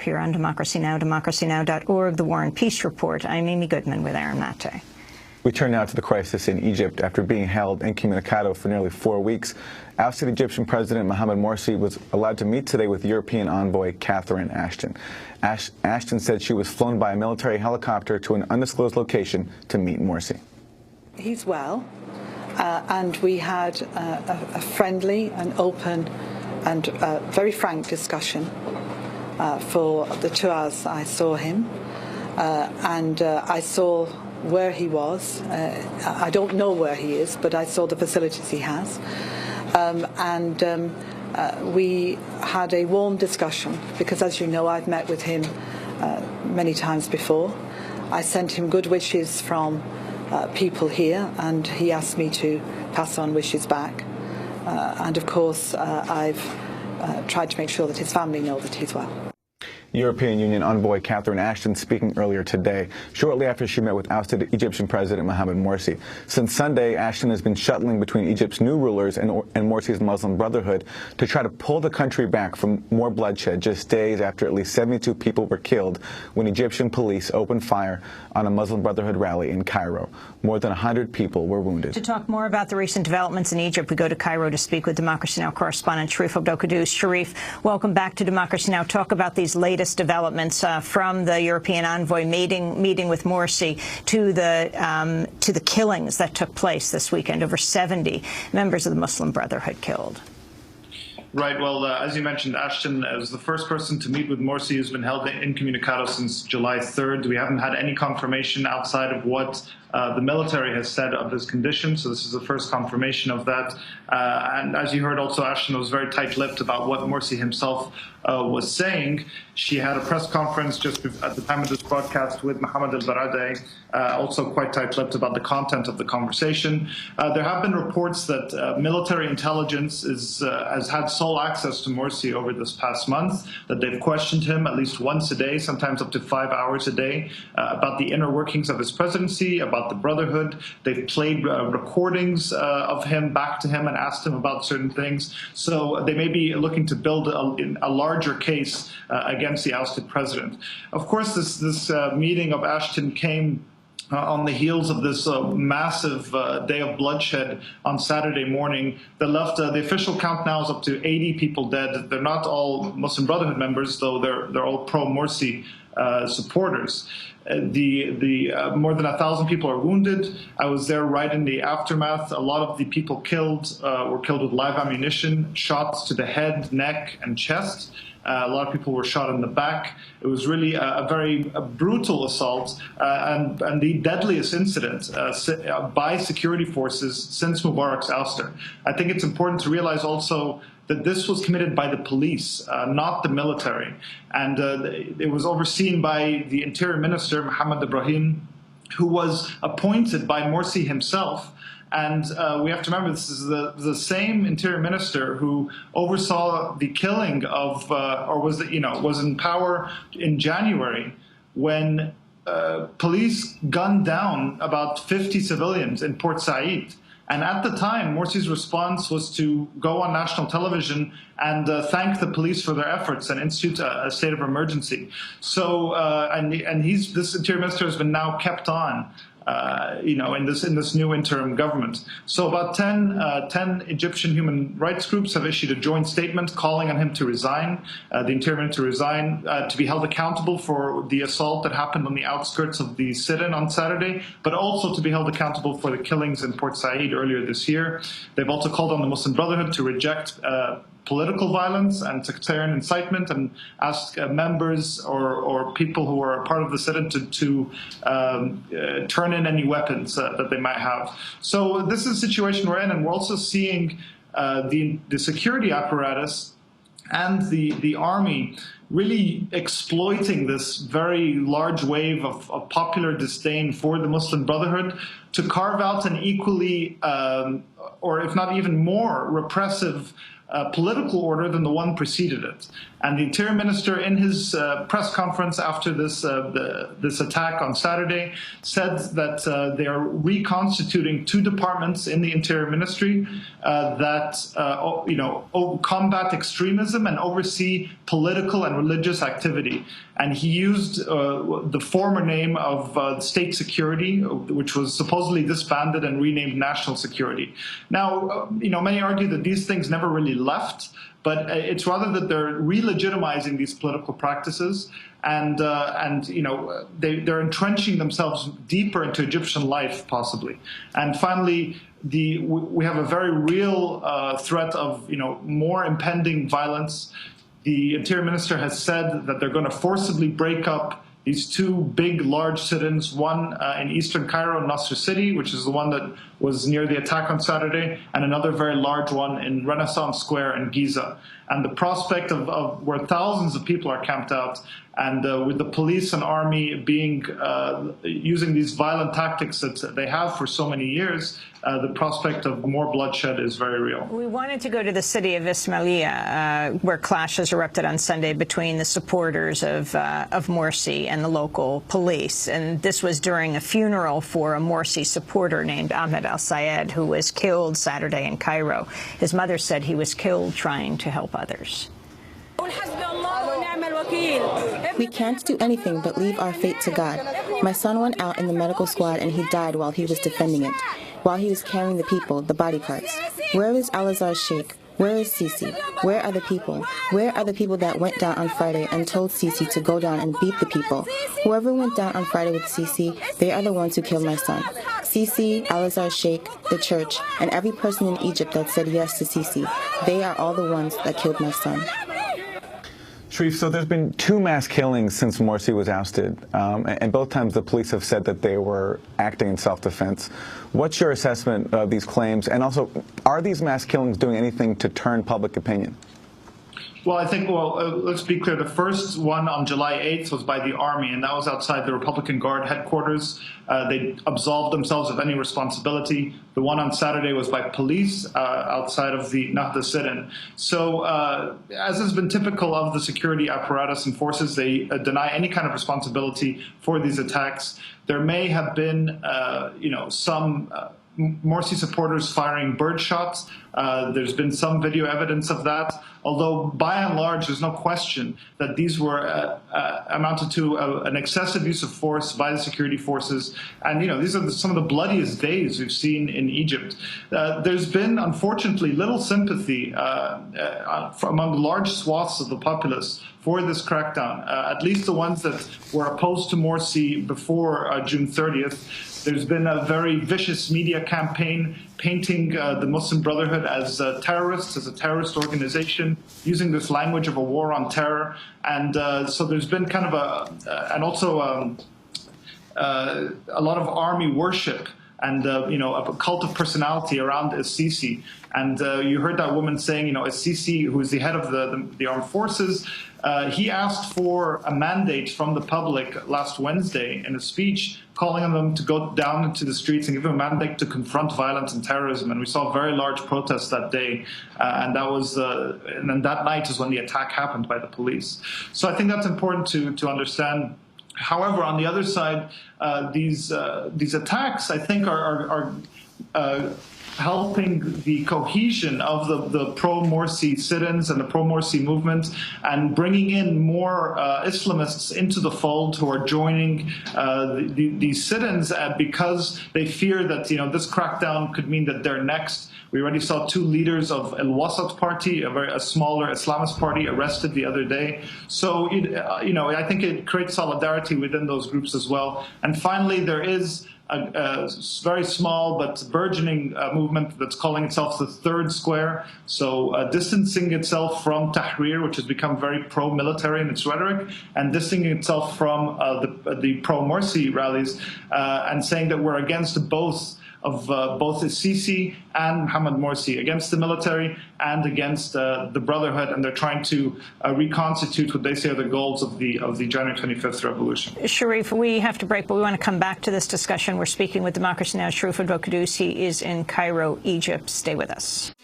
here on Democracy Now!, democracynow.org, The War and Peace Report. I'm Amy Goodman with Aaron Mate. We turn now to the crisis in Egypt. After being held incommunicado for nearly 4 weeks, ousted Egyptian President Mohamed Morsi was allowed to meet today with European envoy Catherine Ashton. Ashton said she was flown by a military helicopter to an undisclosed location to meet Morsi. He's well, and we had a friendly and open and very frank discussion for the 2 hours I saw him, and I saw where he was. I don't know where he is, but I saw the facilities he has. We had a warm discussion because, as you know, I've met with him many times before. I sent him good wishes from people here, and he asked me to pass on wishes back. And of course, I've tried to make sure that his family know that he's well. European Union envoy Catherine Ashton speaking earlier today, shortly after she met with ousted Egyptian President Mohamed Morsi. Since Sunday, Ashton has been shuttling between Egypt's new rulers and Morsi's Muslim Brotherhood to try to pull the country back from more bloodshed, just days after at least 72 people were killed when Egyptian police opened fire on a Muslim Brotherhood rally in Cairo. More than 100 people were wounded. To talk more about the recent developments in Egypt, we go to Cairo to speak with Democracy Now! Correspondent Sharif Abdel-Qadoos. Sharif, welcome back to Democracy Now! Talk about these latest developments from the European envoy meeting with Morsi to the killings that took place this weekend. Over 70 members of the Muslim Brotherhood killed. Right. Well, as you mentioned, Ashton was the first person to meet with Morsi who's been held incommunicado since July 3rd. We haven't had any confirmation outside of what the military has said of his condition, so this is the first confirmation of that. And as you heard also, Ashton was very tight-lipped about what Morsi himself was saying. She had a press conference just at the time of this broadcast with Mohamed al-Baradei, also quite tight-lipped about the content of the conversation. There have been reports that military intelligence has had sole access to Morsi over this past month, that they've questioned him at least once a day, sometimes up to 5 hours a day, about the inner workings of his presidency, about the Brotherhood. They've played recordings of him back to him and asked him about certain things. So they may be looking to build a larger case against the ousted president. Of course, this meeting of Ashton came on the heels of this massive day of bloodshed on Saturday morning that left the official count now is up to 80 people dead. They're not all Muslim Brotherhood members, though they're all pro-Morsi supporters. More than 1,000 people are wounded. I was there right in the aftermath. A lot of the people killed were killed with live ammunition, shots to the head, neck, and chest. A lot of people were shot in the back. It was really a very brutal assault and the deadliest incident by security forces since Mubarak's ouster. I think it's important to realize also that this was committed by the police, not the military. And it was overseen by the Interior Minister, Mohammed Ibrahim, who was appointed by Morsi himself. And we have to remember, this is the same Interior Minister who oversaw the killing of, was in power in January when police gunned down about 50 civilians in Port Said. And at the time, Morsi's response was to go on national television and thank the police for their efforts and institute a state of emergency. So, this Interior Minister has been now kept on, in this new interim government. So about 10 Egyptian human rights groups have issued a joint statement calling on him to resign, the Interior Minister to resign, to be held accountable for the assault that happened on the outskirts of the sit-in on Saturday, but also to be held accountable for the killings in Port Said earlier this year. They've also called on the Muslim Brotherhood to reject political violence and sectarian incitement and ask members or people who are part of the sit-in to turn in any weapons that they might have. So this is a situation we're in, and we're also seeing the security apparatus and the army really exploiting this very large wave of popular disdain for the Muslim Brotherhood to carve out an equally, or if not even more, repressive political order than the one preceded it. And the Interior Minister, in his press conference after this attack on Saturday, said that they are reconstituting two departments in the Interior Ministry that combat extremism and oversee political and religious activity. And he used the former name of State Security, which was supposedly disbanded and renamed National Security. Now, many argue that these things never really left, but it's rather that they're re-legitimizing these political practices, and they're entrenching themselves deeper into Egyptian life, possibly. And finally, we have a very real threat of more impending violence. The Interior Minister has said that they're going to forcibly break up these two big, large sit-ins, one in eastern Cairo, Nasr City, which is the one that was near the attack on Saturday, and another very large one in Renaissance Square in Giza. And the prospect of where thousands of people are camped out, and with the police and army being using these violent tactics that they have for so many years, the prospect of more bloodshed is very real. We wanted to go to the city of Ismailia, where clashes erupted on Sunday between the supporters of Morsi and the local police. And this was during a funeral for a Morsi supporter named Ahmed al-Sayed, who was killed Saturday in Cairo. His mother said he was killed trying to help others. We can't do anything but leave our fate to God. My son went out in the medical squad and he died while he was defending it, while he was carrying the people, the body parts. Where is al-Azhar's Sheikh? Where is Sisi? Where are the people? Where are the people that went down on Friday and told Sisi to go down and beat the people? Whoever went down on Friday with Sisi, they are the ones who killed my son. Sisi, al-Azhar's Sheikh, the church, and every person in Egypt that said yes to Sisi, they are all the ones that killed my son. Sharif, so there's been two mass killings since Morsi was ousted, and both times the police have said that they were acting in self-defense. What's your assessment of these claims? And also, are these mass killings doing anything to turn public opinion? Well, I think, let's be clear. The first one on July 8th was by the army, and that was outside the Republican Guard headquarters. They absolved themselves of any responsibility. The one on Saturday was by police outside of the Nahda sit-in. So, as has been typical of the security apparatus and forces, they deny any kind of responsibility for these attacks. There may have been, some Morsi supporters firing bird shots. There's been some video evidence of that, although by and large there's no question that these were amounted to an excessive use of force by the security forces. And these are some of the bloodiest days we've seen in Egypt. There's been, unfortunately, little sympathy among large swaths of the populace for this crackdown, at least the ones that were opposed to Morsi before June 30th. There's been a very vicious media campaign painting the Muslim Brotherhood as terrorists, as a terrorist organization, using this language of a war on terror. And so there's been kind of a lot of army worship and a cult of personality around al-Sisi. And you heard that woman saying, al-Sisi, who is the head of the armed forces, he asked for a mandate from the public last Wednesday in a speech, calling on them to go down into the streets and give them a mandate to confront violence and terrorism. And we saw very large protests that day, and that was, and then that night is when the attack happened by the police. So I think that's important to understand. However, on the other side, these attacks, I think, are helping the cohesion of the pro-Morsi sit-ins and the pro-Morsi movement, and bringing in more Islamists into the fold who are joining these sit-ins because they fear that this crackdown could mean that they're next. We already saw two leaders of al-Wasat party, a smaller Islamist party, arrested the other day. So, I think it creates solidarity within those groups as well. And finally, there is a very small but burgeoning movement that's calling itself the Third Square, so distancing itself from Tahrir, which has become very pro-military in its rhetoric, and distancing itself from the pro-Morsi rallies, and saying that we're against both al-Sisi and Mohammed Morsi, against the military and against the Brotherhood, and they're trying to reconstitute what they say are the goals of the January 25th revolution. Sharif, we have to break, but we want to come back to this discussion. We're speaking with Democracy Now!'s Sharif Abdel-Quddus. He is in Cairo, Egypt. Stay with us.